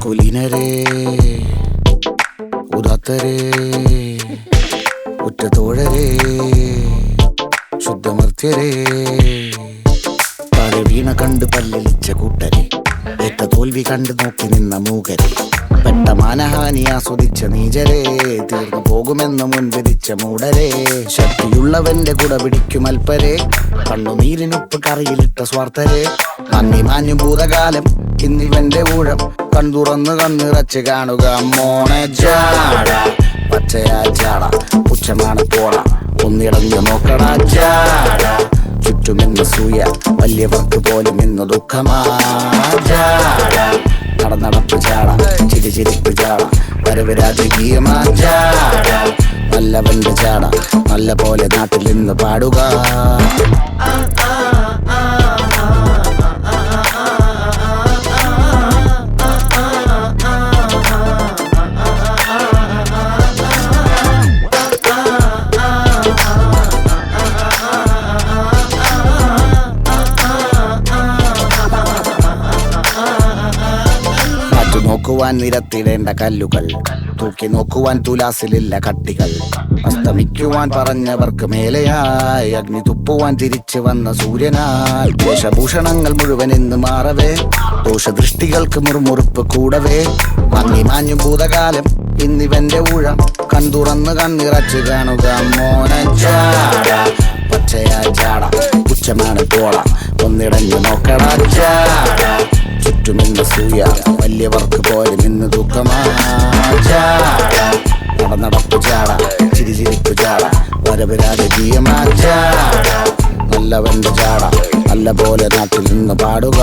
കുലീനരേ ഉദാത്തരേ ഉറ്റതോഴരേ ശുദ്ധമർത്യരേ താഴെ വീണ കണ്ട് പല്ലിളിച്ച കൂട്ടരെ ഏറ്റ തോൽവി കണ്ട് നോക്കി നിന്ന മൂകരെ പെട്ട മാനഹാനി ആസ്വദിച്ച നീചരേ തീർന്നു പോകുമെന്ന് മുൻവിധിച്ച മൂടരെ ശക്തിയുള്ളവന്റെ കുട പിടിക്കും അൽപ്പരെ കണ്ണുനീരിനൊപ്പ് കറിയിലിട്ട സ്വാർത്ഥരെ നന്ദി മാഞ്ഞു ഭൂതകാലം ഇന്നിവന്റെ ഊഴം കൺതുറന്ന് കണ്ണിറച്ച് കാണുക മോണെ ജാട പച്ചയാ ജാട പുച്ഛമാണ് പോട ഒന്നിടഞ്ഞു നോക്കടാ ജാട ചുറ്റുമെന്ന് സൂയ വലിയവർക്ക് പോലും ഇന്ന് ദുഃഖമാ ജാട നടപ്പ് ജാട ചിരിപ്പ് ജാട വരവ് രാജകീയമാ ജാട നല്ലവന്റെ ജാട നല്ല പോലെ നാട്ടിൽ നിന്ന് പാടുക. നോക്കുവാൻ നിരത്തിടേണ്ട കല്ലുകൾ തൂക്കി നോക്കുവാൻ തുലാസിലില്ല കട്ടികൾ അസ്തമിക്കുവാൻ പറഞ്ഞവർക്ക് മേലെയായി അഗ്നി തുപ്പുവാൻ തിരിച്ചു വന്ന സൂര്യനായി വേഷഭൂഷണങ്ങൾ മുഴുവൻ ഇന്ന് മാറവേ ദോഷദൃഷ്ടികൾക്ക് മുറുമുറുപ്പ് കൂടവേ മങ്ങി മാഞ്ഞു ഭൂതകാലം ഇന്നിവന്റെ ഊഴം കൺതുറന്ന് കണ്ണിറച്ച് കാണുക മോനെ ജാട പച്ചയാ ജാട പുച്ഛമാണ് പോട ഒന്നിടഞ്ഞു നോക്കടാ ജാട ചുറ്റുമിന്ന് സൂയ വലിയവർക്ക് പോലും ഇന്ന് ദുഃഖമാ ജാട നടപ്പ് ജാട ചിരിപ്പ് ജാട വരവ് രാജകീയമാ ജാട നല്ലവന്റെ ജാട നല്ല പോലെ നാട്ടിൽ നിന്ന് പാടുക.